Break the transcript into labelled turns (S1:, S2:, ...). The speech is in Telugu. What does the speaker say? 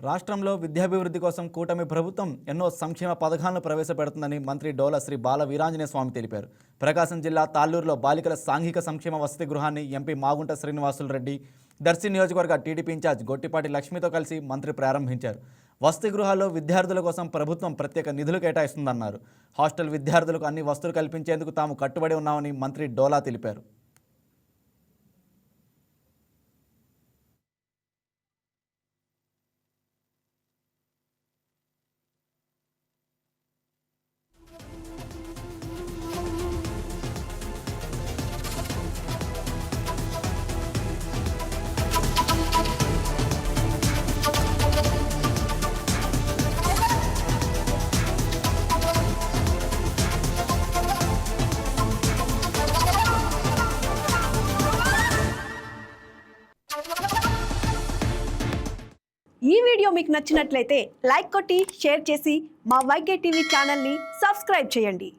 S1: రాష్ట్రంలో విద్యాభివృద్ధి కోసం కూటమి ప్రభుత్వం ఎన్నో సంక్షేమ పథకాలను ప్రవేశపెడుతుందని మంత్రి డోల శ్రీ బాల వీరాంజనేయ స్వామి తెలిపారు. ప్రకాశం జిల్లా తాళ్లూరులో బాలికల సాంఘిక సంక్షేమ వసతి గృహాన్ని ఎంపీ మాగుంట శ్రీనివాసులు రెడ్డి, దర్శి నియోజకవర్గ టీడీపీ ఇన్ఛార్జ్ గొట్టిపాటి లక్ష్మితో కలిసి మంత్రి ప్రారంభించారు. వసతి గృహాల్లో విద్యార్థుల కోసం ప్రభుత్వం ప్రత్యేక నిధులు కేటాయిస్తుందన్నారు. హాస్టల్ విద్యార్థులకు అన్ని వసతులు కల్పించేందుకు తాము కట్టుబడి ఉన్నామని మంత్రి డోలా తెలిపారు.
S2: ఈ వీడియో మీకు నచ్చినట్లయితే లైక్ కొట్టి షేర్ చేసి మా వైకే టీవీ ఛానల్ని సబ్స్క్రైబ్ చేయండి.